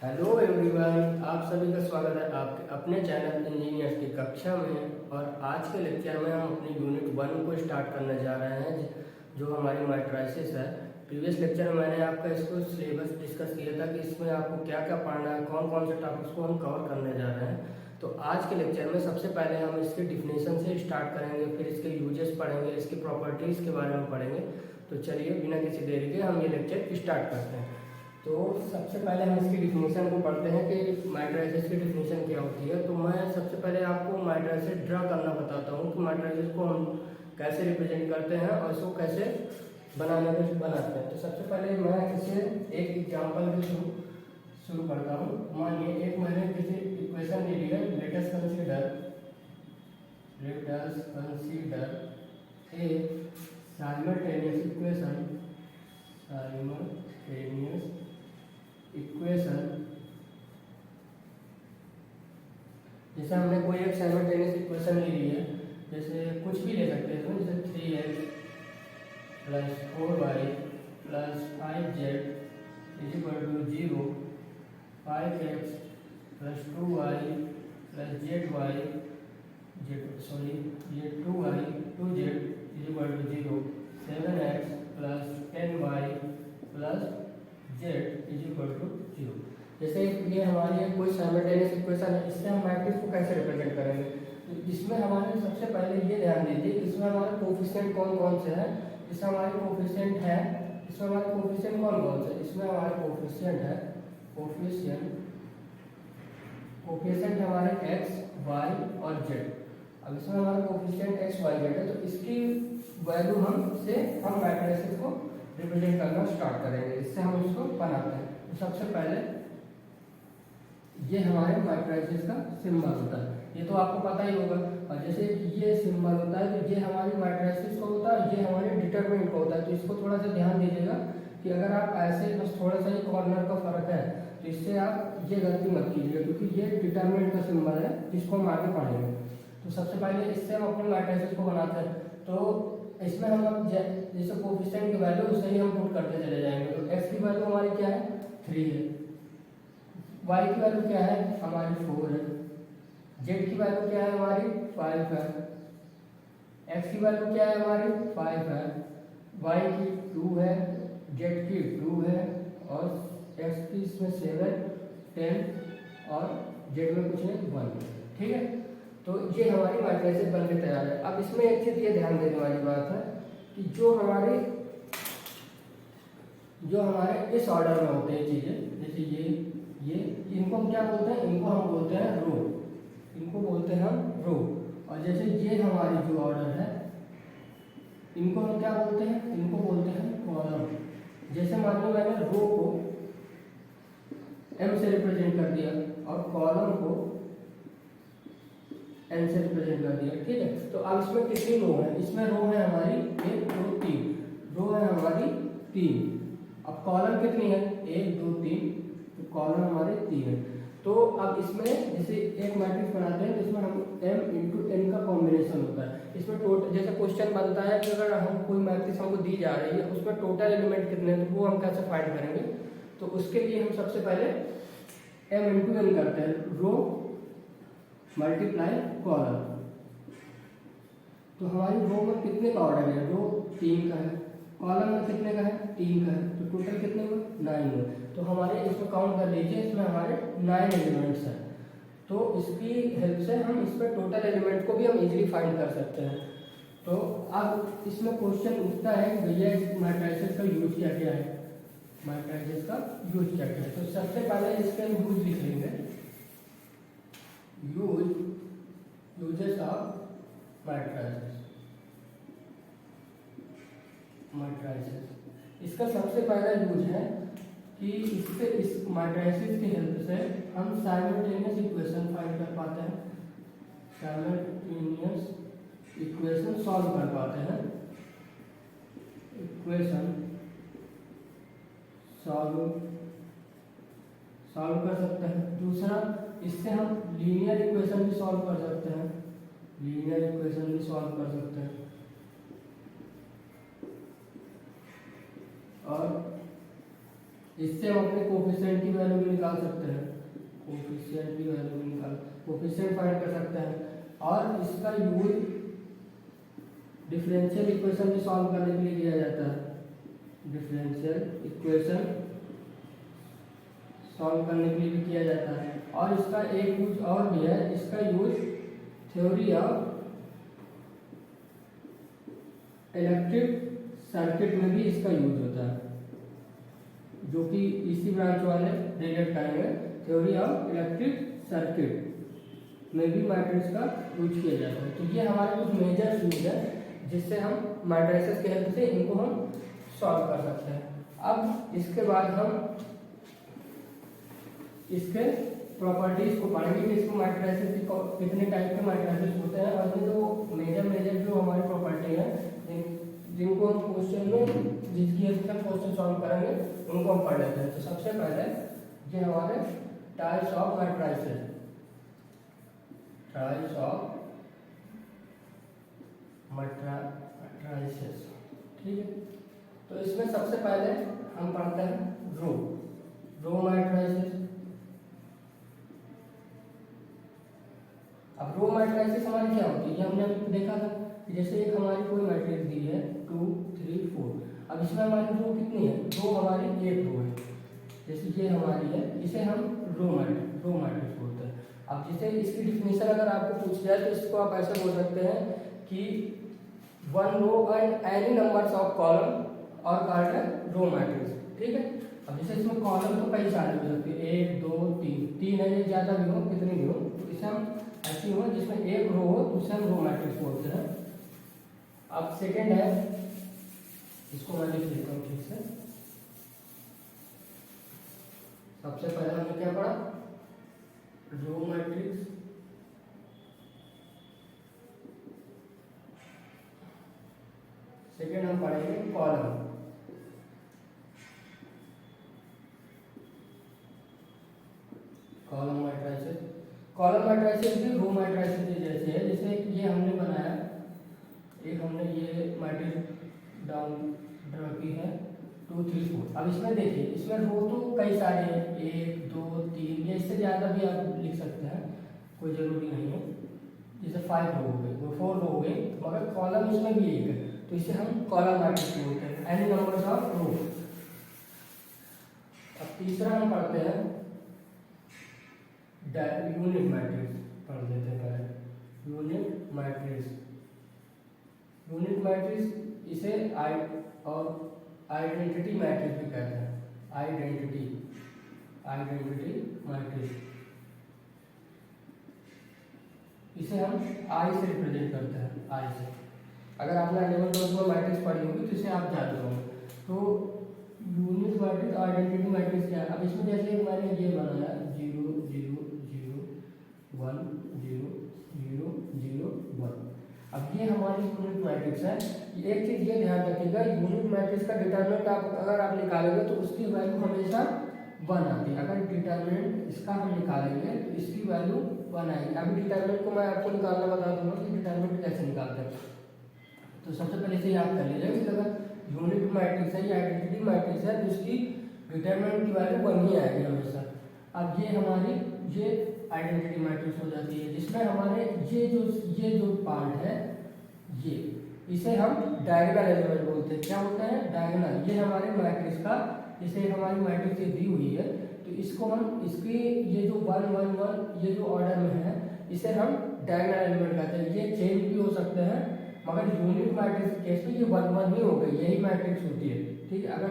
Hello everyone, आप सभी का स्वागत है आपके अपने चैनल इंजीनियर्स की कक्षा में। और आज के लेक्चर में हम अपनी यूनिट 1 को स्टार्ट करने जा रहे हैं, जो हमारी मैट्रिसेस है। प्रीवियस लेक्चर में मैंने आपका इसको सिलेबस डिस्कस किया था कि इसमें आपको क्या क्या पढ़ना है, कौन कौन से टॉपिक्स को हम कवर करने जा रहे हैं। तो आज के लेक्चर में सबसे पहले हम इसके डिफिनेशन से स्टार्ट करेंगे, फिर इसके यूजेस पढ़ेंगे, इसकी प्रॉपर्टीज़ के बारे में पढ़ेंगे। तो चलिए बिना किसी देरी के हम ये लेक्चर स्टार्ट करते हैं। तो सबसे पहले हम इसकी डिफिनीशन को पढ़ते हैं कि मैट्रिसेस की डिफिनीशन क्या होती है। तो मैं सबसे पहले आपको मैट्रिसेस ड्रा करना बताता हूँ कि मैट्रिसेस को हम कैसे रिप्रेजेंट करते हैं और इसको कैसे बनाते हैं। तो सबसे पहले मैं इसे एक एग्जांपल के शुरू करता हूँ। मानिए एक मैंने किसी इक्वेशन ले ली है। Let us consider a simultaneous equation. जैसे हमने कोई एक साइमल्टेनियस इक्वेशन ले ली है, जैसे कुछ भी ले सकते हैं, तो जैसे 3x + 4y + 5z = 0, 5x + 2y + zy 2z = 0, 7x + 10y + z = 0। जैसे ये हमारी कोई साइमल्टेनियस इक्वेशन है, इससे हम मैट्रिक्स को कैसे रिप्रेजेंट करेंगे। तो इसमें हमारे सबसे पहले ये ध्यान दीजिए, इसमें हमारे कोफिशिएंट कौन कौन से हैं। इसमें हमारे कोफिशिएंट है, इसमें हमारे कोफिशिएंट कौन कौन से, इसमें हमारे कोफिशिएंट है कोफिशिएंट हमारे x, y और z। अब इसमें हमारा कोफिशिएंट x, y, z है, तो इसकी वैल्यू हम मैट्रिसेस को रिप्रेजेंट करना स्टार्ट करेंगे। इससे हम इसको बनाते हैं। तो सबसे पहले ये हमारे मैट्रिसेस का सिंबल होता है, ये तो आपको पता ही होगा। और जैसे ये सिंबल होता है, तो ये हमारी मैट्रिसेस का होता है, ये हमारे डिटरमिनेंट का होता है। तो इसको थोड़ा सा ध्यान दीजिएगा कि अगर आप ऐसे बस थोड़ा सा ही कॉर्नर का फर्क है, तो इससे आप ये गलती मत कीजिएगा, क्योंकि ये डिटरमिनेंट का सिंबल है जिसको हम आगे पढ़ेंगे। तो सबसे पहले इससे हम अपने मैट्रिसेस को बनाते हैं। तो इसमें हम जैसे कोफिशिएंट की वैल्यू उसे ही हम पुट करते चले जाएंगे। तो x की वैल्यू हमारी क्या है, 3 है। y की वैल्यू क्या है, हमारी 4 है। z की वैल्यू क्या है, हमारी 5 है। x की वैल्यू क्या है, हमारी 5 है। y की 2 है, z की 2 है, और x की इसमें 7, 10 और z में कुछ नहीं, 1। ठीक है, तो ये हमारी मैट्रिसेस बन के तैयार है। अब इसमें एक चीज़ ये ध्यान देने वाली बात है कि जो हमारे इस ऑर्डर में होते हैं चीज़ें, जैसे ये इनको हम क्या बोलते हैं, इनको हम बोलते हैं रो, इनको बोलते हैं हम रो। और जैसे ये हमारी जो ऑर्डर है, इनको हम क्या बोलते हैं, इनको बोलते हैं कॉलम। जैसे मान लो मैंने रो को m से रिप्रेजेंट कर दिया और कॉलम को n से रिप्रेजेंट कर दिया। ठीक है, तो अब इसमें कितनी रो है, इसमें रो है हमारी 1 2 3, रो है हमारी 3। अब कॉलम कितनी है, 1 2 3, तो कॉलम हमारे 3 है। तो अब इसमें जैसे एक मैट्रिक्स बनाते हैं, तो इसमें हम m × n का कॉम्बिनेशन होता है। इसमें टोटल जैसे क्वेश्चन बनता है कि अगर हम कोई मैट्रिक्स हमको दी जा रही है, उसमें टोटल एलिमेंट कितने हैं, तो वो हम कैसे फाइंड करेंगे। तो उसके लिए हम सबसे पहले m × n करते हैं, रो मल्टीप्लाई कॉलम। तो हमारी रो में कितने का ऑर्डर है, रो 3 का है, कॉलम में कितने का है, 3 का है, तो टोटल कितने हुए, 9 हुए। तो हमारे इसको काउंट कर लीजिए, इसमें हमारे 9 एलिमेंट्स हैं। तो इसकी हेल्प से हम इस पर टोटल एलिमेंट को भी हम इजीली फाइंड कर सकते हैं। तो अब इसमें क्वेश्चन उठता है कि भैया मैट्रिसेस का यूज क्या क्या है, मैट्रिसेस का यूज क्या क्या है। तो सबसे पहले इसका यूज लिख लेंगे, यूजेस ऑफ मैट्रिसेस। इसका सबसे पहला यूज है कि इस मैट्रिसेस की हेल्प से हम साइमल्टेनियस इक्वेशन फाइंड कर पाते हैं, साइमल्टेनियस इक्वेशन सॉल्व कर पाते हैं, इक्वेशन सॉल्व कर सकते हैं। दूसरा, इससे हम लीनियर इक्वेशन भी सॉल्व कर सकते हैं, लीनियर इक्वेशन भी सॉल्व कर सकते हैं। और इससे हम अपने कोफिशिएंट की वैल्यू भी निकाल सकते हैं, कोफिशिएंट की वैल्यू भी कोफिशिएंट फाइंड कर सकते हैं। और इसका यूज डिफरेंशियल इक्वेशन भी सॉल्व करने के लिए किया जाता है, डिफरेंशियल इक्वेशन सॉल्व करने के लिए भी किया जाता है। और इसका एक यूज और भी है, इसका use theory of electric circuit में भी इसका यूज होता है, जो कि इसी ब्रांच वाले रिलेट करेंगे। थ्योरी ऑफ इलेक्ट्रिक सर्किट में भी मैट्रिक्स का यूज किया जाता है। तो ये हमारे कुछ मेजर यूज है जिससे हम मैट्रिसेस के हेल्प से इनको हम सॉल्व कर सकते हैं। अब इसके बाद हम इसके प्रॉपर्टीज को पढ़ेंगे कि इसको मैट्रिसेस कितने टाइप के मैट्रिसेस होते हैं, और ये जो मेजर जो हमारी प्रॉपर्टी है जिनको हम क्वेश्चन में जिसकी हेल्प से क्वेश्चन सॉल्व करेंगे उनको हम पढ़ लेते हैं। तो सबसे पहले ये हमारे types of matrices, types of matrices, ठीक है। तो इसमें सबसे पहले हम पढ़ते हैं रो मैट्रिसेस। अब रो मैट्रिसेस हमारी क्या होती है, ये हमने अभी देखा था कि जैसे एक हमारी कोई मैट्रिक्स दी है 2 3 4। अब इसमें हमारी रो कितनी है, दो हमारी एक रो है। जैसे ये हमारी है, इसे हम रो मैट्रिक्स बोलते हैं। अब जैसे इसकी डिफिनेशन अगर आपको पूछ जाए तो इसको आप ऐसे बोल सकते हैं कि one row and any numbers of column और कॉल्ड है रो मैट्रिक्स, ठीक है। अब जैसे इसमें कॉलम तो कई सारे हो सकते हैं, 1 2 3 है, ये ज़्यादा भी हो कितनी भी हो, तो इसे हम ऐसी हो जिसमें एक रो हो तो उसे हम रो मैट्रिक्स बोलते हैं। अब सेकेंड है, इसको मैं लिख देता हूँ ठीक से। सबसे पहले हमने क्या पढ़ा, रो मैट्रिक्स। सेकेंड हम पढ़ेंगे कॉलम। कॉलम मैट्रिसेस भी रो मैट्रिसेस जैसे है। जैसे ये हमने बनाया, एक हमने ये मैट्रिक्स डाउन ड्रा की है 2 3 4। अब इसमें देखिए, इसमें रो तो कई सारे हैं, 1 2 3, या इससे ज़्यादा भी आप लिख सकते हैं, कोई ज़रूरी नहीं है। जैसे 5 रो हो गए, 4 रो हो गए, मगर कॉलम इसमें भी एक है, तो इसे हम कॉलम मैट्रिक्स बोलते हैं, एनी नंबर्स ऑफ रो। अब तीसरा हम पढ़ते हैं यूनिट मैट्रिक्स, पढ़ लेते हैं पहले यूनिट मैट्रिक्स। इसे आइडेंटिटी मैट्रिक्स भी कहते हैं, आइडेंटिटी मैट्रिक्स। इसे हम आई से रिप्रेजेंट करते हैं, आई से। अगर आपने 11th 12th में मैट्रिक्स पढ़ी होगी तो इसे आप जानते होंगे। तो यूनिट मैट्रिक्स, आइडेंटिटी मैट्रिक्स क्या है। अब इसमें जैसे मैंने ये बनाया 0 0 0 1 0 0 0 1। अब ये हमारी यूनिट मैट्रिक्स है। एक चीज़ ये ध्यान रखिएगा, यूनिट मैट्रिक्स का डिटरमिनेंट अगर आप निकालेंगे तो उसकी वैल्यू हमेशा 1 आती है। अगर डिटरमिनेंट इसका हम निकालेंगे तो इसकी वैल्यू 1 आएगी। अभी डिटरमिनेंट को मैं आपको निकालना बता दूंगा कि डिटरमिनेंट कैसे निकालते हैं। तो सबसे पहले इसे याद कर लीजिए कि अगर यूनिट मैट्रिक्स है या आइडेंटिटी मैट्रिक्स है तो इसकी डिटरमिनेंट की वैल्यू 1 ही आएगी हमेशा। अब ये हमारी ये आइडेंटिटी मैट्रिक्स हो जाती है, जिसमें हमारे ये जो पार्ट है ये, इसे हम डायगोनल एलिमेंट बोलते हैं। क्या होता है, डायगोनल। ये हमारे मैट्रिक्स का, इसे हमारी मैट्रिक्स ये दी हुई है तो इसको हम, इसकी ये जो 1 1 1 ये जो ऑर्डर में है इसे हम डायगोनल एलिमेंट कहते हैं। ये चेंज भी हो सकते हैं, मगर यूनिट मैट्रिक्स के केस में ये 1 1 ही हो गई, यही मैट्रिक्स होती है, ठीक है। अगर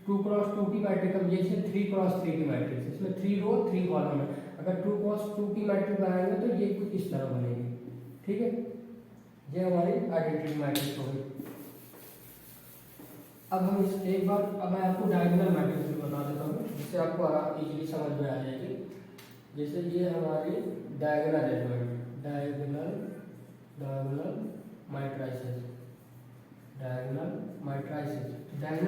2 क्रॉस 2 की मैट्रिक्स, अब ये 3 क्रॉस 3 की मैट्रिक्स, इसमें 3 रो 3 कॉलम है। अगर 2 क्रॉस 2 की मैट्रिक्स बनाएंगे तो ये कुछ इस तरह बनेगी, ठीक है। ये हमारी आइडेंटिटी मैट्रिक्स हो गई। अब हम इस एक बार, अब मैं आपको डायगोनल मैट्रिक्स भी बता देता हूँ जिससे आपको आराम इजीली समझ में आ जाएगी। जैसे ये हमारी diagonal element, diagonal matrices, diagonal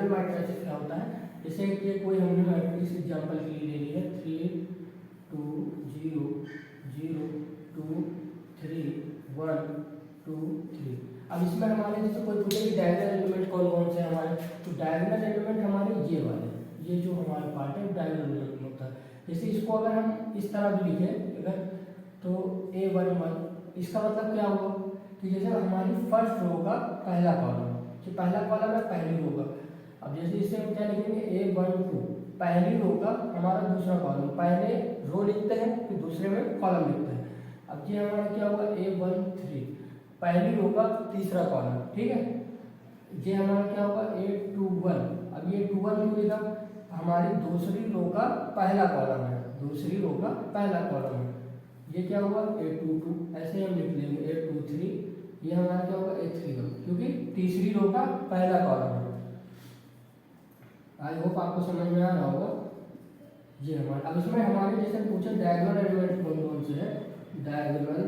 matrices क्या होता है, जैसे कि कोई हमने मैट्रिक्स एग्जांपल के लिए ले ली है 3 2 0 0 2 3 1 2 3। अब इसमें हमारे जैसे कोई पूछे कि डायगोनल एलिमेंट कौन कौन से हमारे, तो डायगोनल एलिमेंट हमारे ये वाले, ये जो हमारा पार्ट है डायगोनल एलिमेंट होता है। जैसे इसको अगर हम इस तरह भी लिखें अगर, तो A11, इसका मतलब क्या हुआ कि जैसे हमारी फर्स्ट रो का पहला कॉलम, जो पहला कॉलम है पहली रो का, अब जैसे इसे हम क्या लिखेंगे A12, पहली रो का हमारा दूसरा कॉलम, पहले रो लिखते हैं फिर दूसरे में कॉलम लिखते हैं। अब ये हमारा क्या हुआ A13, पहली रो का तीसरा कॉलम, ठीक है। ये हमारा क्या होगा A21, अब ये 21 क्यों लिखा, हमारी दूसरी रो का पहला कॉलम है, दूसरी रो का पहला कॉलम है। ये क्या हुआ A22, ऐसे हम लिख लेंगे A23, ये हमारा क्या होगा A31, क्योंकि तीसरी रो का पहला कॉलम है। आई होप आपको समझ में आ रहा होगा। ये हमारा, अब इसमें हमारे जैसे पूछे डायगोनल एलिमेंट कौन कौन से है, डायगोनल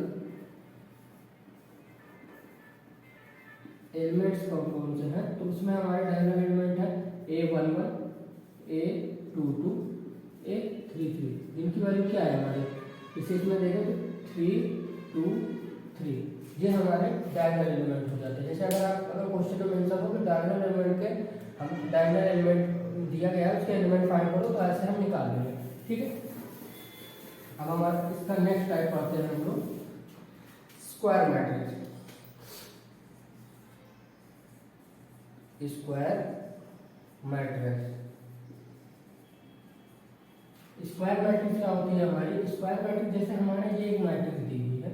एलिमेंट्स कौन कौन से हैं, तो उसमें हमारे डायगोनल एलिमेंट है A11, A22, A33, इनकी वैल्यू क्या है हमारे, इसे इसमें देखें तो 3, 2, 3, ये हमारे डायगोनल एलिमेंट हो जाते हैं। जैसे अगर क्वेश्चन में मेंशन हो कि डायगोनल एलिमेंट के हम डायगोनल एलिमेंट दिया गया है उसके एलिमेंट फाइंड करो, तो ऐसे हम निकाल देंगे, ठीक है। अब हमारा इसका नेक्स्ट टाइप पढ़ते हैं हम लोग square matrix. Square matrix, square matrix क्या होती है हमारी, स्क्वायर मैट्रिक्स जैसे हमारे ये एक मैट्रिक्स दी हुई है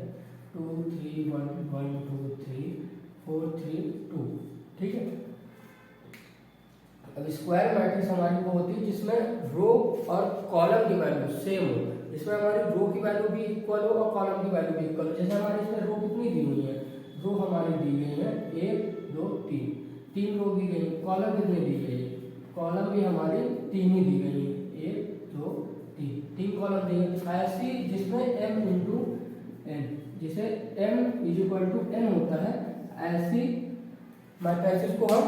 2, 3, 1, 1, 2, 3, 4, 3, 2, ठीक है। अब स्क्वायर मैट्रिक्स हमारी वो होती है जिसमें रो और कॉलम की वैल्यू सेम हो, जिसमें हमारी रो की वैल्यू भी इक्वल हो और कॉलम की वैल्यू भी इक्वल हो। जैसे हमारे इसमें रो कितनी दी हुई है, रो हमारी दी गई है 1, 2, 3, 3 रो दी गई, कॉलम कितनी दी गई है, कॉलम भी हमारी 3 ही दी गई है, 1, 2, 3, 3 कॉलम दी गई। ऐसी जिसमें m इंटू n, जिसे m is equal to n होता है, ऐसी मैट्रिक्स को हम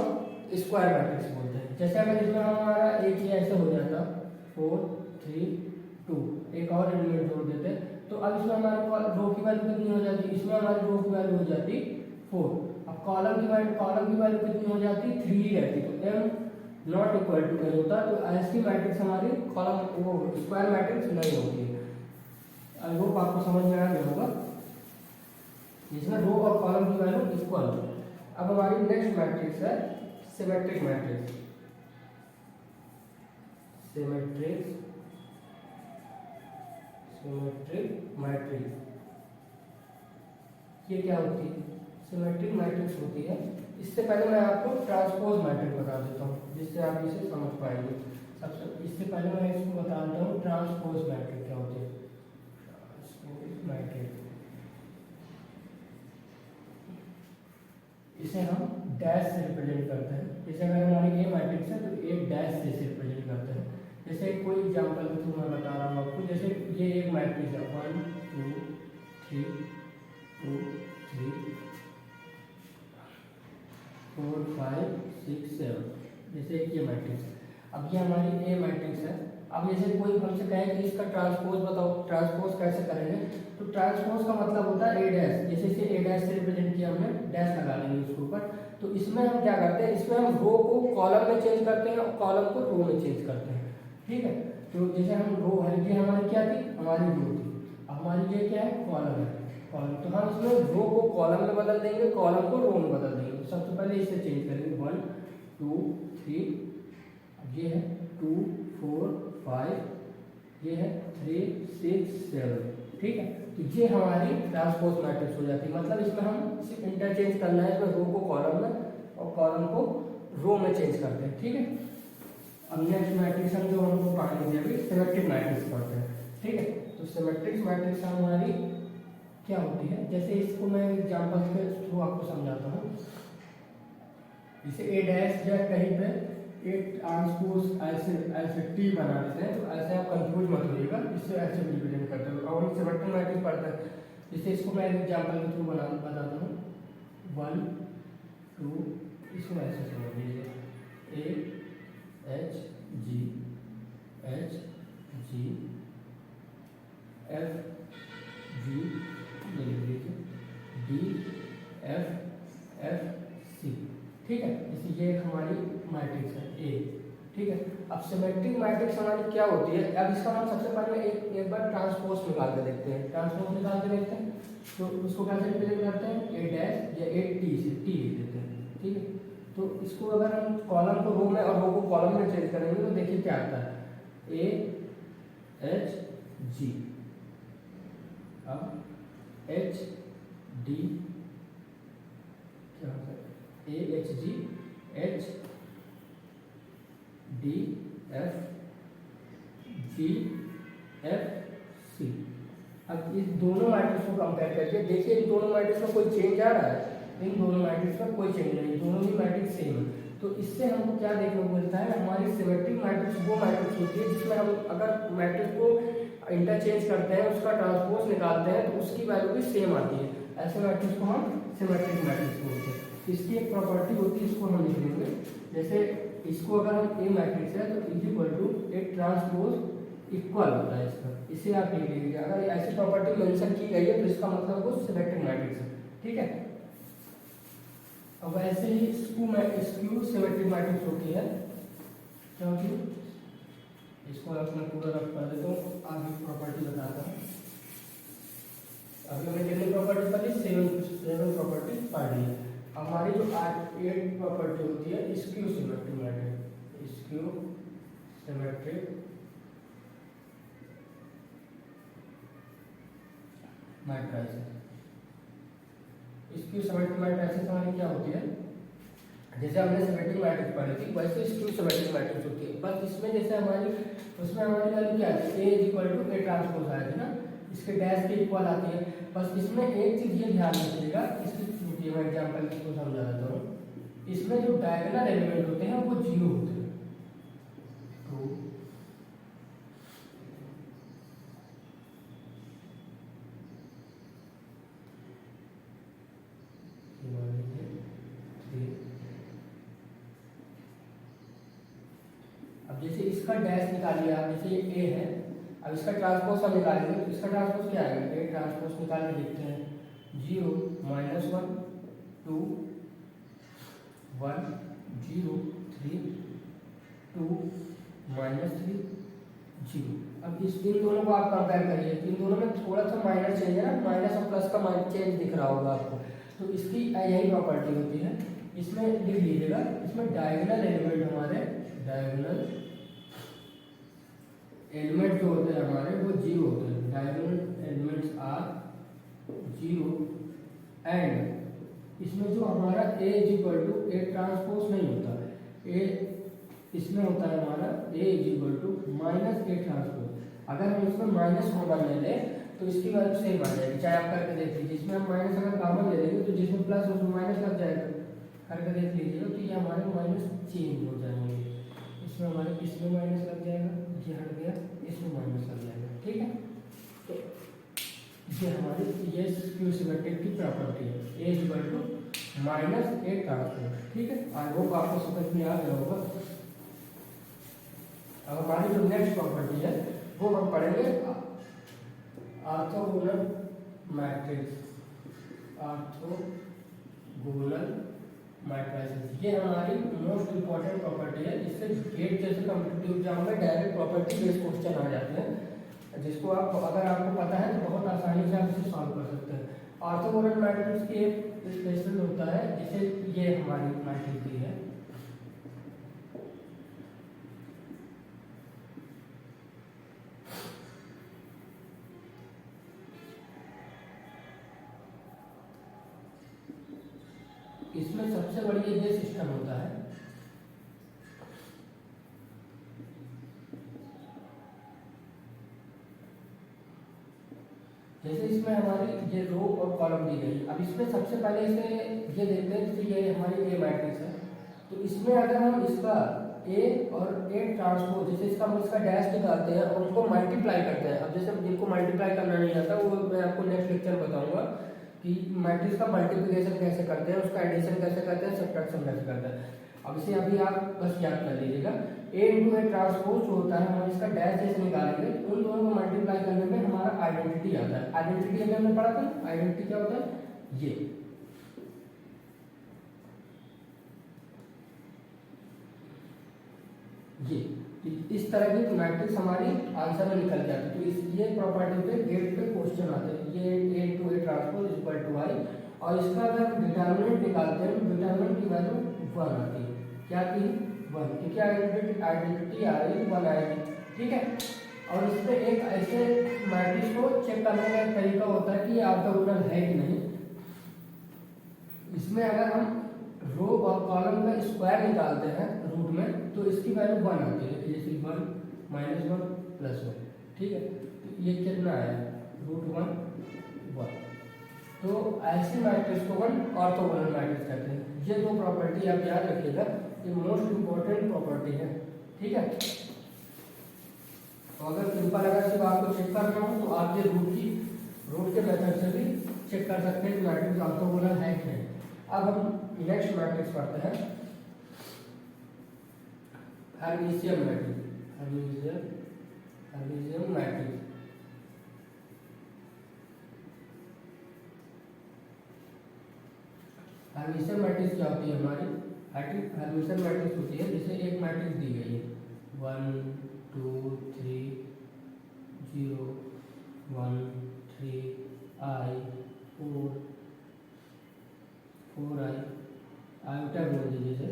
स्क्वायर मैट्रिक्स बोलते हैं। जैसे अगर इसमें हमारा एक ही ऐसे हो जाता 4, 3, 2, एक और एलिमेंट जोड़ देते, तो अब इसमें हमारे रो की वैल्यू कितनी हो जाती, इसमें हमारी रो की वैल्यू हो जाती 4, अब कॉलम की वैल्यू कितनी हो जाती 3 ही रहती, तो m not equal to n होता, तो ऐसी मैट्रिक्स हमारी कॉलम वो स्क्वायर मैट्रिक्स नहीं होती है। आई होप आपको समझ में आ गया होगा, जिसमें रो और कॉलम की वैल्यू इक्वल हो। अब हमारी नेक्स्ट मैट्रिक्स है सिमेट्रिक मैट्रिक्स। सिमेट्रिक मैट्रिक्स ये क्या होती है, सिमेट्रिक मैट्रिक्स होती है। इससे पहले मैं आपको ट्रांसपोज मैट्रिक्स बता देता हूँ, जिससे आप इसे समझ पाएंगे। सबसे इससे पहले मैं इसको बता देता हूँ ट्रांसपोज मैट्रिक्स क्या होती है। ट्रांसपोज मैट्रिक्स, इसे हम डैश से रिप्रेजेंट करते हैं। जैसे अगर हमारी ए मैट्रिक्स है तो एक डैश से रिप्रेजेंट करते हैं। जैसे कोई एग्जांपल के थ्रू मैं बता रहा हूँ आपको, जैसे ये एक मैट्रिक्स है 1, 2, 3, 2, 3, 4, 5, 6, 7, जैसे एक ये मैट्रिक्स है। अब ये हमारी ए मैट्रिक्स है। अब जैसे कोई हमसे कहे कि इसका ट्रांसपोज बताओ, ट्रांसपोज कैसे करेंगे, तो ट्रांसपोज का मतलब होता है ए डैश। जैसे इसे ए डैश से रिप्रेजेंट किया हमने, डैश लगा लेंगे उसके ऊपर। तो इसमें हम क्या करते हैं, इसमें हम रो को कॉलम में चेंज करते हैं और कॉलम को रो में चेंज करते हैं, ठीक है। तो जैसे हम रो है, ये हमारी क्या थी, हमारी रो थी, अब हमारी ये क्या है, कॉलम है, कॉलम। तो हम इसमें रो को कॉलम में बदल देंगे, कॉलम को रो में बदल देंगे। तो सबसे पहले इसे चेंज करेंगे 1, 2, 3, ये है 2, 4, 5, ये है 3, 6, 7, ठीक है। तो ये हमारी ट्रांसपोज मैट्रिक्स हो जाती है। मतलब इसमें हम सिर्फ इंटरचेंज करना है, इसमें रो को कॉलम में और कॉलम को रो में चेंज करते हैं, ठीक है। अब नेक्स्ट मैट्रिक्स हम जो हमको पढ़नी है अभी सिमेट्रिक मैट्रिक्स पढ़ते हैं, ठीक है। तो सिमेट्रिक मैट्रिक्स हमारी क्या होती है, जैसे इसको मैं एग्जांपल के थ्रू आपको समझाता हूँ। जैसे ए डैश या कहीं पे एक ट्रांसपोज ऐसे टी बना देते हैं, तो ऐसे आप कंफ्यूज मत होइएगा, इससे ऐसे रिप्रेजेंट करते हैं। और हम सिमेट्रिक मैट्रिक्स पढ़ते हैं, जैसे इसको मैं एग्जांपल के थ्रू बताता हूँ 1, 2, इसको ऐसे समझ लीजिए ए H G H G F G, ये लिख लीजिए डी एफ एफ सी, ठीक है। जैसे ये हमारी मैट्रिक्स है ए, ठीक है। अब अब सिमेट्रिक मैट्रिक्स हमारी क्या होती है, अब इसका हम सबसे पहले एक बार ट्रांसपोज निकाल के देखते हैं। ट्रांसपोज निकाल के देखते हैं तो उसको कैसे रिप्रेजेंट करते हैं, ए डैश या ए टी से टी लिख देते हैं, ठीक है। तो इसको अगर हम कॉलम को रो में और रो को कॉलम में चेंज करेंगे तो देखिए क्या आता है, ए एच जी, अब एच डी क्या होता है, A H G H D F G F C. अब इस दोनों मैट्रिक्स को कंपेयर करके देखिए इन दोनों मैट्रिक्स में कोई चेंज आ रहा है, इन दोनों मैट्रिक्स में कोई चेंज नहीं, दोनों ही मैट्रिक्स सेम है। तो इससे हमको क्या देखने को मिलता है, हमारी सिमेट्रिक मैट्रिक्स वो मैट्रिक्स होती है जिसमें हम अगर मैट्रिक्स को इंटरचेंज करते हैं, उसका ट्रांसपोज निकालते हैं तो उसकी वैल्यू भी सेम आती है। ऐसे मैट्रिक्स को हम सिमेट्रिक मैट्रिक्स बोलते हैं। इसकी एक प्रॉपर्टी होती है, इसको हम लिख लेंगे, जैसे इसको अगर हम ए मैट्रिक्स है तो is equal to A transpose equal होता है इसका, इसे आप लिख लीजिए। अगर ऐसी प्रॉपर्टी मेंशन की गई है तो इसका मतलब वो सिमेट्रिक मैट्रिक्स है, ठीक है। अब ऐसे ही स्क्यू सिमेट्रिक मैट्रिक्स होती है, क्योंकि इसको अपना पूरा रख कर देता हूँ, आगे प्रॉपर्टी बताता हूँ। अभी हमने कितनी प्रॉपर्टी पढ़ी, सेवन प्रॉपर्टी पढ़ी है। हमारी जो 8 प्रॉपर्टी होती है skew symmetric matrix, skew symmetric matrix. Skew symmetric matrix हमारी क्या होती है, जैसे हमने सिमेट्रिक मैट्रिक्स पढ़ी थी वैसे स्क्यू सिमेट्रिक मैट्रिक्स होती है, बस इसमें जैसे हमारी उसमें हमारी वैल्यू क्या है, A is equal to A transpose आया था ना, इसके डैश के इक्वल आती है। बस इसमें एक चीज ये ध्यान रखिएगा, इसकी मैं एग्जांपल इसको समझा देता हूँ। इसमें जो डायगोनल एलिमेंट होते हैं वो 0 होते हैं, तो अब जैसे इसका डैश निकालिए आप, जैसे ये ए है, अब इसका ट्रांसपोज हम निकालेंगे तो इसका ट्रांसपोज क्या आएगा, ए ट्रांसपोज निकाल के देखते हैं, 0 -1 2 1 0 3 2 -3 0। अब इस इन दोनों को आप कंपेयर करिए, इन दोनों में थोड़ा सा माइनर चेंज है ना, माइनस और प्लस का माइनर चेंज दिख रहा होगा आपको, तो इसकी यही प्रॉपर्टी होती है। इसमें लिख लीजिएगा, इसमें डायगोनल एलिमेंट हमारे डायगोनल एलिमेंट जो होते हैं हमारे वो 0 होते हैं, डायगोनल एलिमेंट्स आर 0 एंड इसमें जो हमारा A is equal to A transpose नहीं होता, ए इसमें होता है हमारा A is equal to minus A transpose. अगर हम इसमें माइनस कॉमन ले लें तो इसकी वैल्यू सेम आ जाएगी, चाहे आप करके देख लीजिए। इसमें हम माइनस अगर कॉमन ले लेंगे तो जिसमें प्लस उसमें माइनस लग जाएगा, करके देख लीजिएगा तो ये हमारे माइनस चेंज हो जाएंगे, इसमें हमारे इसमें माइनस लग जाएगा, ये हट गया, इसमें माइनस लग जाएगा, ठीक है। तो ये हमारी ये स्क्यू सिमेट्रिक की प्रॉपर्टी है, A is equal to minus A transpose, ठीक है। आई होप आपको समझ में आ गया होगा। अब हमारी जो नेक्स्ट प्रॉपर्टी है वो हम पढ़ेंगे ऑर्थोगोनल मैट्रिक्स, ऑर्थोगोनल मैट्रिसेस। ये हमारी मोस्ट इंपॉर्टेंट प्रॉपर्टी है, इससे गेट जैसे कॉम्पिटिटिव एग्जाम में डायरेक्ट प्रॉपर्टी बेस्ड क्वेश्चन आ जाते हैं, जिसको आप अगर आपको पता है तो बहुत आसानी से आप इसे सॉल्व कर सकते हैं। ऑर्थोगोनल मैट्रिक्स की एक स्पेशल होता है, जिसे ये हमारी मैट्रिक्स दी है, इसमें सबसे बढ़िया ये सिस्टम होता है, जैसे इसमें हमारी ये रो और कॉलम दी गई। अब इसमें सबसे पहले इसे ये देखते हैं, जैसे ये हमारी ए मैट्रिक्स है, तो इसमें अगर हम इसका ए और ए ट्रांसपोज, जैसे इसका हम इसका डैश निकालते हैं और उनको मल्टीप्लाई करते हैं। अब जैसे जिनको मल्टीप्लाई करना नहीं आता वो मैं आपको नेक्स्ट लेक्चर में बताऊंगा कि मैट्रिक्स का मल्टीप्लिकेशन कैसे करते हैं, उसका एडिशन कैसे करते हैं, सब्ट्रैक्शन कैसे करते हैं। अब इसे अभी आप बस याद कर लीजिएगा, ए इंटू ए ट्रांसपोज जो होता है, हम इसका डैश जैसे निकालेंगे उन दोनों को मल्टीप्लाई करने में हमारा आइडेंटिटी आता है। आइडेंटिटी अभी हमने पढ़ा था, आइडेंटिटी क्या होता है, ये इस तरह की मैट्रिक्स हमारी आंसर में निकल जाती है। तो इस ये प्रॉपर्टी पे गेट पे क्वेश्चन आते हैं, ये A into A transpose equal to I, और इसका अगर डिटर्मिनेंट निकालते हैं तो डिटर्मिनेंट की वैल्यू 1 आती है। क्या आती है? 1, क्योंकि आइडेंटिटी आ रही है 1 आएगी, ठीक है। और इसमें एक ऐसे मैट्रिक्स को चेक करने का एक तरीका होता है कि ये ऑर्थोगोनल है कि नहीं। इसमें अगर हम रो और कॉलम का स्क्वायर निकालते हैं रूट में तो इसकी वैल्यू 1 आती है, जैसे 1 -1 +1, ठीक है। तो ये कितना आया? √1 1। तो ऐसी मैट्रिक्स को हम ऑर्थोगोनल मैट्रिक्स कहते हैं। ये दो प्रॉपर्टी आप याद रखिएगा, ये मोस्ट इंपॉर्टेंट प्रॉपर्टी है, ठीक है। तो अगर सिंपल अगर सिर्फ आपको चेक करना हो तो आप ये रूट के मेथड से भी चेक कर सकते हैं कि मैट्रिक्स ऑर्थोगोनल है कि नहीं। अब हम नेक्स्ट मैट्रिक्स पढ़ते हैं, Hermitian matrix. Hermitian matrix Hermitian matrix क्या होती है हमारी? हर्मिशियन मैट्रिक्स होती है जैसे एक मैट्रिक्स दी गई है 1 2 3 0 1 3 I 4 4I आयोटा बोल दीजिए जैसे,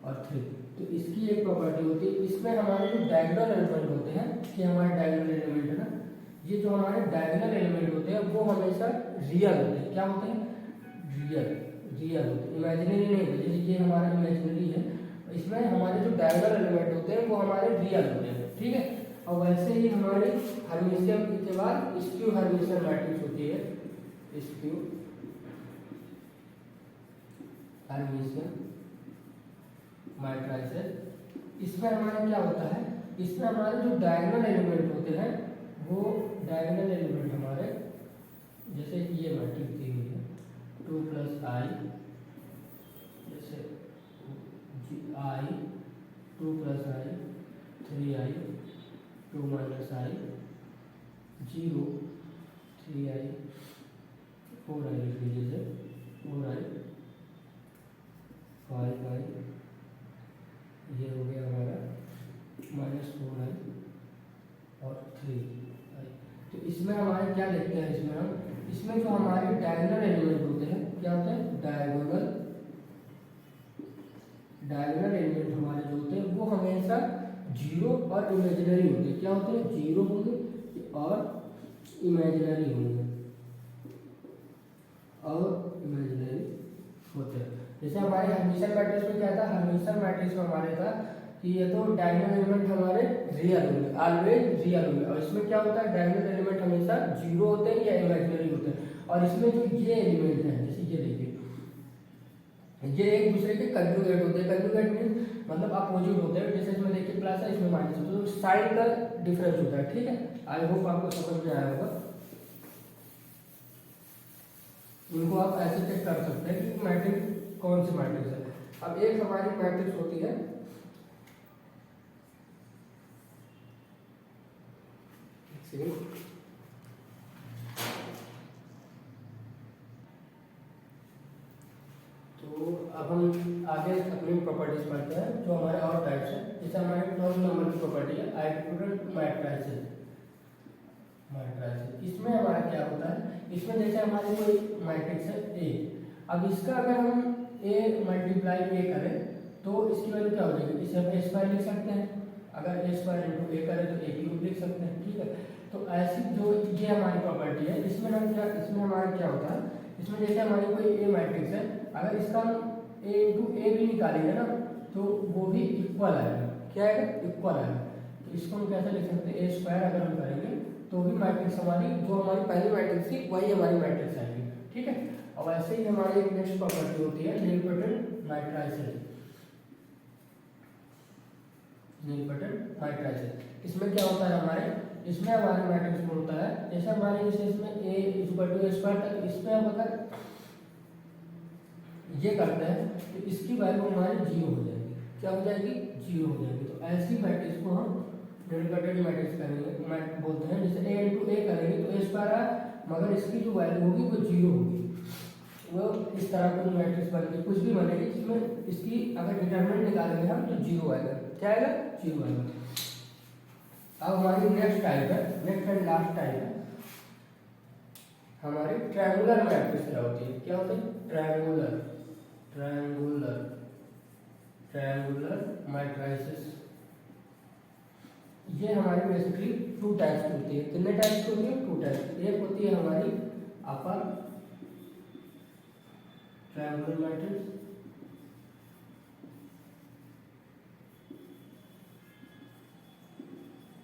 और 3। तो इसकी एक प्रॉपर्टी होती है, इसमें हमारे जो डायगोनल एलिमेंट होते हैं, कि हमारे डायगोनल एलिमेंट है ना, ये जो हमारे डायगोनल एलिमेंट होते हैं वो हमेशा रियल होते हैं। क्या होते हैं? रियल होते हैं, इमेजिनरी नहीं होते। जैसे ये हमारा इमेजिनरी है, इसमें हमारे जो डायगोनल एलिमेंट होते हैं वो हमारे रियल होते हैं, ठीक है। और वैसे ही हमारे हर्मिशियन के बाद स्क्यू हर्मिशियन मैट्रिक्स होती है, स्क्यू हर्मिशियन मैट्रिक्स। इसमें हमारा क्या होता है? इसमें हमारे जो डायगोनल एलिमेंट होते हैं वो डायगोनल एलिमेंट हमारे, जैसे ये मैट्रिक्स दी हुई है 2 + I, जैसे I 2 + I 3I 2 - I 0 3I 4I लिख लीजिए, 4I 5I, ये हो गया हमारा -4I और 3I। तो इसमें हमारे क्या देखते हैं? इसमें जो हमारे डायगोनल एलिमेंट होते हैं, क्या होते हैं? डायगोनल एलिमेंट हमारे जो होते हैं वो हमेशा 0 और इमेजिनरी होते हैं। क्या होते हैं? 0 होंगे और इमेजिनरी होंगे, होते हैं। जैसे हमारे हर्मिशियन मैट्रिक्स में क्या था? हर्मिशियन मैट्रिक्स में हमारे था कि ये तो डायगोनल एलिमेंट हमारे रियल होंगे, ऑलवेज रियल होंगे। और इसमें क्या होता है? डायगोनल एलिमेंट हमेशा 0 होते हैं या इमेजिनरी होते हैं। और इसमें जो ये एलिमेंट है, जैसे ये देखिए, ये एक दूसरे के कंजुगेट होते हैं। कंजुगेट मीन्स मतलब अपोजिट होते हैं। जैसे इसमें देखिए प्लस है, इसमें माइनस है, तो साइन का डिफरेंस होता है, ठीक है। आई होप आपको समझ में आया होगा। इनको आप ऐसे चेक कर सकते हैं कि मैट्रिक्स कौन सी मैट्रिक्स है। अब एक हमारी मैट्रिक्स होती है तो अब हम आगे अपनी प्रॉपर्टीज पढ़ते हैं जो हमारे और टाइप्स है। जैसे हमारे 12 नंबर की प्रॉपर्टी है आइडेंटिटी मैट्रिसेस। इसमें हमारा क्या होता है? इसमें जैसे हमारी कोई मैट्रिक्स है A, अब इसका अगर हम A × A करें तो इसकी वैल्यू क्या हो जाएगी? इसे हम A² लिख सकते हैं। अगर A² × A करें तो A³ लिख सकते हैं, ठीक है। तो ऐसी जो ये हमारी प्रॉपर्टी है, इसमें हमारा क्या होता है? इसमें जैसे हमारी कोई A मैट्रिक्स है, अगर इसका हम A × A भी निकालेंगे ना तो वो भी इक्वल आएगा। क्या आएगा? इक्वल आएगा। तो इसको हम कैसे लिख सकते हैं? A² अगर हम करेंगे तो भी मैट्रिक्स हमारी जो हमारी पहली मैट्रिक्स थी वही हमारी मैट्रिक्स आएगी, ठीक है। और ऐसे ही हमारी एक नेक्स्ट प्रॉपर्टी होती है नीलपटन मैट्रिसेस। इसमें क्या होता है हमारे? इसमें हमारे मैट्रिक्स में होता है जैसे हमारे जैसे इसमें A = A² तक, इसमें हम अगर ये करते हैं तो इसकी वैल्यू हमारी 0 हो जाएगी। क्या हो जाएगी? 0 हो जाएगी। तो ऐसी मैट्रिक्स को हम नीलपटन मैट्रिक्स करेंगे बोलते हैं। जैसे A × A करेंगे तो A² है, मगर इसकी जो वैल्यू होगी वो 0 होगी। वो इस तरह की मैट्रिक्स बनेगी, कुछ भी बनेगी जिसमें इसकी अगर डिटरमिनेंट निकालेंगे हम तो 0 आएगा। क्या आएगा? 0 आएगा। अब हमारी नेक्स्ट टाइप है, नेक्स्ट एंड लास्ट टाइप है हमारे ट्रायंगुलर मैट्रिक्स क्या होती है, क्या होती है ट्रायंगुलर ट्रायंगुलर ट्रायंगुलर मैट्रिसेस। ये हमारी बेसिकली टू टाइप्स की होती है। कितने टाइप्स की होती है, टू टाइप्स। एक होती है हमारी अपर ट्रायंगुलर मैट्रिक्स,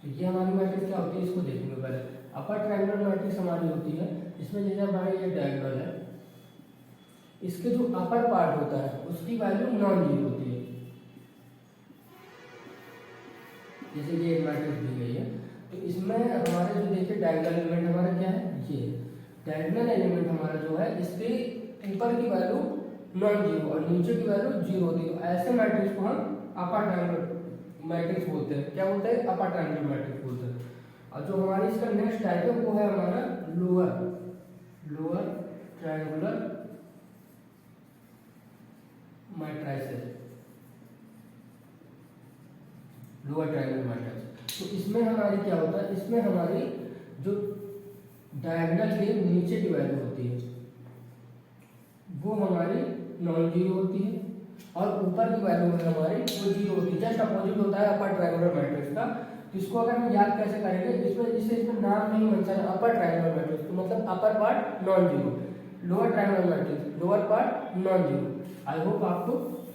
तो ये हमारी मैट्रिक्स क्या होती है इसको देखेंगे पहले। अपर ट्रायंगुलर मैट्रिक्स हमारी होती है, इसमें जैसे हमारा ये डायगोनल है, इसके जो अपर पार्ट होता है उसकी वैल्यू नॉन जीरो होती है। जैसे ये मैट्रिक्स दी गई है, तो इसमें हमारे जो देखिए डायगोनल एलिमेंट हमारा क्या है, ये डायगोनल एलिमेंट हमारा जो है इसके ऊपर की वैल्यू नॉन जीरो और नीचे की वैल्यू जीरो होती है। तो ऐसे मैट्रिक्स को हम अपर ट्रायंगुलर मैट्रिक्स बोलते हैं। क्या बोलते हैं, अपर ट्रायंगुलर मैट्रिक्स बोलते हैं। और जो हमारी इसका नेक्स्ट टाइप है वो है हमारा lower triangular matrices, lower triangular matrix. तो इसमें हमारी क्या होता है, इसमें हमारी जो डायगोनल के नीचे की वैल्यू होती है वो हमारी नॉन जीरो होती है और ऊपर की वैल्यू है हमारी वो जीरो होती है। जस्ट अपोजिट होता है अपर ट्रायंगुलर मैट्रिक्स का। तो इसको अगर हम याद कैसे करेंगे, इसमें नाम नहीं मेंशन है अपर ट्रायंगुलर मैट्रिक्स, तो मतलब upper part non zero, lower triangular matrix lower part non zero. I hope आपको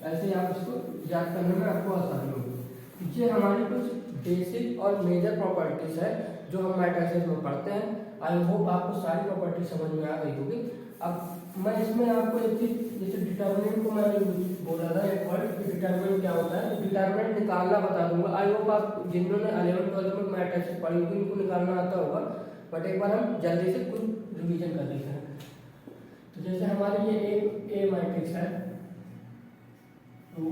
ऐसे आप इसको याद करने में आपको आसानी होगी। ये हमारी कुछ बेसिक और मेजर प्रॉपर्टीज है जो हम मैट्रिसेस में पढ़ते हैं। आई होप आपको सारी प्रॉपर्टी समझ में आ गई होगी। अब मैं इसमें आपको एक चीज, जैसे डिटर्मिनेंट को मैंने बोला था एक वर्ड कि डिटर्मिनेंट क्या होता है, तो डिटर्मिनेंट निकालना बता दूंगा। आई होप आप जिन्होंने 11th 12th में मैट्रिसेस पढ़ी होगी उनको निकालना आता होगा, बट एक बार हम जल्दी से कुछ रिवीजन कर लेते हैं। तो जैसे हमारी ये एक ए मैट्रिक्स है 2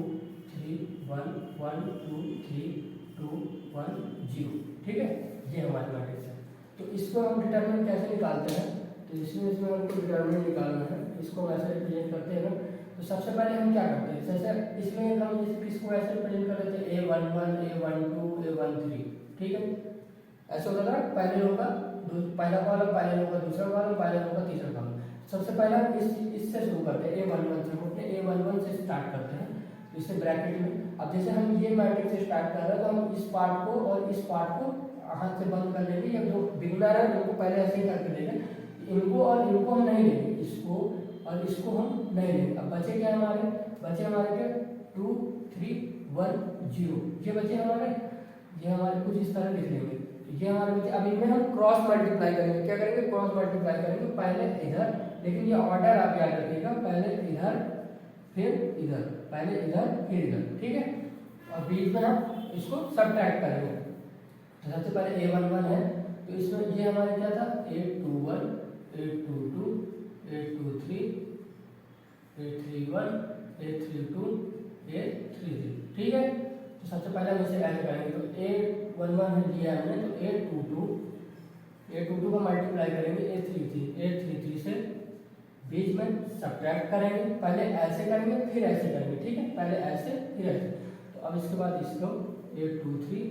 3 1 1 2 3 2 1 0, ठीक है, ये हमारी मैट्रिक्स है। तो इसको हम डिटरमिनेंट कैसे निकालते हैं, तो इसमें हमको डिटरमिनेंट निकालना है, इसको वैसे रिप्रेजेंट करते हैं ना। तो सबसे पहले हम क्या करते हैं, जैसे इसमें हम इसको ऐसे रिप्रेजेंट कर लेते हैं a11 a12 a13, ठीक है, ऐसे होता था। पहले रो का पहला कॉलम, पहले रो का दूसरा कॉलम, पहले रो का तीसरा कॉलम। सबसे पहले इससे शुरू करते हैं a11 से, हम अपने a11 से स्टार्ट करते हैं, इससे ब्रैकेट में। अब जैसे हम ये मैट्रिक्स से स्टार्ट कर रहे हैं तो हम इस पार्ट को और इस पार्ट को हाथ से बंद कर लेंगे, या जो बिगनर है उनको पहले ऐसे ही करके देंगे, इनको और इनको हम नहीं लेंगे, इसको और इसको हम नहीं लेंगे। अब बचे क्या हमारे, बचे हमारे क्या 2 3 1 0, ये बचे हमारे, ये हमारे कुछ इस तरह लिख लेंगे, ये हमारे बचे। अब इनमें हम क्रॉस मल्टीप्लाई करेंगे, क्या करेंगे, क्रॉस मल्टीप्लाई करेंगे, पहले इधर, लेकिन ये ऑर्डर आप याद रखिएगा, पहले इधर फिर इधर, पहले इधर फिर इधर, ठीक है। और बीच में हम इसको सबट्रैक्ट करेंगे। तो सबसे पहले a11 है, तो इसमें ये हमारे क्या था a21 a22 a23 a31 a32 a33, ठीक है। तो सबसे पहले हम इसे ऐड करेंगे, तो a11 है दिया हमने, तो a22 को मल्टीप्लाई करेंगे a33 से, बीच में सब्ट्रैक्ट करेंगे, पहले ऐसे करेंगे फिर ऐसे करेंगे, ठीक है, पहले ऐसे फिर ऐसे। तो अब इसके बाद इसको 823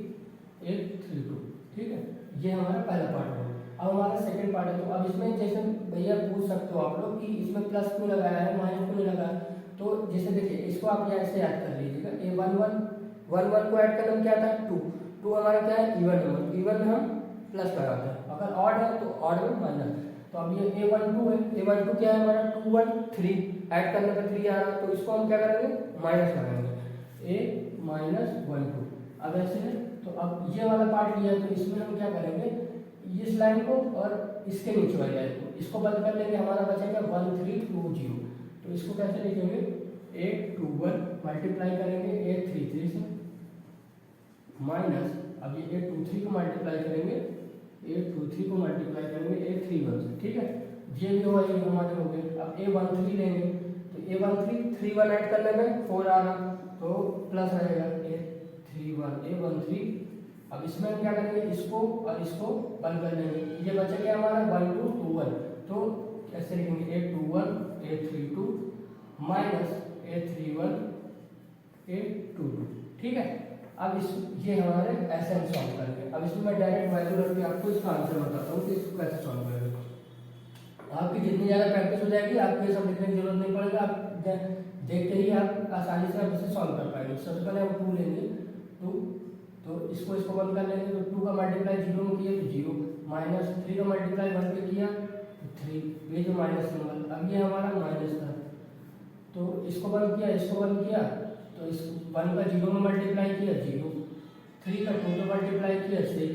832, ठीक है, ये हमारा पहला पार्ट है। अब हमारा सेकंड पार्ट है, तो अब इसमें जैसे भैया पूछ सकते हो आप लोग कि इसमें प्लस क्यों लगाया है, माइनस क्यों नहीं लगाया। तो जैसे देखिए इसको आप यहाँ से ऐड कर लीजिएगा, a11 को ऐड करने में क्या था 2 हमारा क्या है इवन नंबर, इवन में हम प्लस लगाते हैं, अगर ऑड है तो ऑड में माइनस। तो अब ये a12 है, a12 क्या है हमारा 2 1 3, ऐड करने पर 3 आ रहा है, तो इसको हम क्या करेंगे माइनस लगाएंगे, a-12। अब ऐसे है, तो अब ये वाला पार्ट लिया है, तो इसमें हम क्या करेंगे, इस लाइन को और इसके नीचे वाली लाइन को इसको बंद कर लेंगे, हमारा बचेगा 1320। तो इसको कैसे लिखेंगे, a21 मल्टीप्लाई करेंगे a33 से, माइनस अब ये a23 को मल्टीप्लाई करेंगे a23 को मल्टीप्लाई करेंगे a31 से, ठीक है, ये भी हुआ, ये हमारे हो गए। अब a13 लेंगे, तो a13 31 ऐड करने में 4 आ रहा, तो प्लस रहेगा a13। अब इसमें हम क्या करेंगे, इसको और इसको बंद कर लेंगे, ये बचा क्या हमारा 1 2 2 1, तो कैसे लिखेंगे a21 a32 minus a31 a22, ठीक है। अब इस ये हमारे ऐसे हम सॉल्व करेंगे। अब इसमें मैं डायरेक्ट वैल्यू रख के आपको इसका आंसर बताता हूँ कि इसको कैसे सॉल्व करेंगे। आपकी जितनी ज़्यादा प्रैक्टिस हो जाएगी आपको ये सब लिखने की जरूरत नहीं पड़ेगा, आप देखते ही आप आसानी से आप इसे सॉल्व कर पाएंगे। सबसे पहले हम 2 लेंगे, 2 तो इसको 1 कर लेंगे, तो 2 का मल्टीप्लाई 0 में किया तो 0, माइनस 3 का मल्टीप्लाई 1 पे किया तो 3, ये जो माइनस सिंबल, अब ये हमारा माइनस था तो इसको 1 किया, इसको 1 किया तो इस 1 का 0 में मल्टीप्लाई किया 0, 3 का 2 में मल्टीप्लाई किया 6,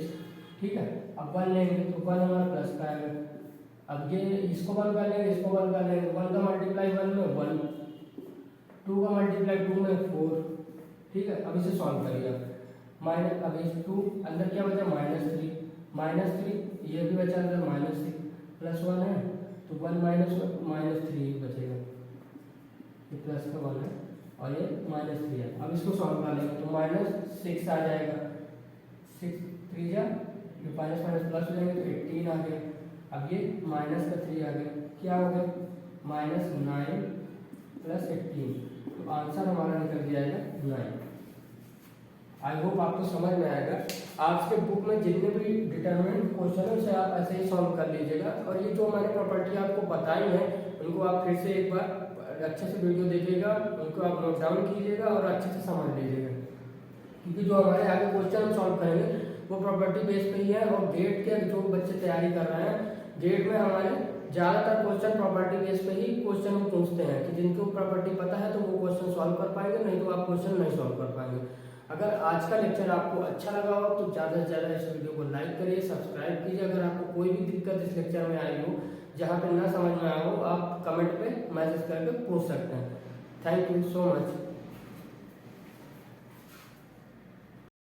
ठीक है। अब 1 लेंगे तो 1 हमारा प्लस का आएगा। अब ये इसको 1 कर लेंगे, इसको 1 कर लेंगे, 1 का मल्टीप्लाई 1 में 1, 2 का मल्टीप्लाई 2 में 4, ठीक है। अब इसे सॉल्व करिए माइनस, अब इस 2 अंदर क्या बचा माइनस 3 ये भी बचा अंदर -6 प्लस 1 है तो 1 माइनस 3 बचेगा, ये प्लस का 1 है और ये -3 है। अब इसको सॉल्व कर लेंगे तो -6 आ जाएगा, 6 3 जा ये माइनस माइनस प्लस हो जाएंगे तो 18 आ गया। अब ये माइनस का 3 आ गया, क्या हो गया -9 प्लस 18, तो आंसर हमारा निकल जाएगा 9। आई होप आपको समझ में आएगा। आज के बुक में जितने भी डिटरमिनेंट क्वेश्चन है उसे आप ऐसे ही सॉल्व कर लीजिएगा, और ये जो मैंने प्रॉपर्टी आपको बताई है उनको आप फिर से एक बार अच्छे से वीडियो देखिएगा, उनको आप नोट डाउन कीजिएगा और अच्छे से समझ लीजिएगा, क्योंकि जो हमारे आगे क्वेश्चन हम सॉल्व करेंगे वो प्रॉपर्टी बेस पे ही है। और गेट के जो बच्चे तैयारी कर रहे हैं, गेट में हमारे ज़्यादातर क्वेश्चन प्रॉपर्टी बेस पे ही क्वेश्चन पूछते हैं कि जिनको प्रॉपर्टी पता है तो वो क्वेश्चन सॉल्व कर पाएंगे, नहीं तो आप क्वेश्चन नहीं सॉल्व कर पाएंगे। अगर आज का लेक्चर आपको अच्छा लगा हो तो ज़्यादा से ज़्यादा इस वीडियो को लाइक करिए, सब्सक्राइब कीजिए। अगर आपको कोई भी दिक्कत इस लेक्चर में आई हो, जहाँ पे ना समझ में आया हो, आप कमेंट पे मैसेज करके पूछ सकते हैं। Thank you so much.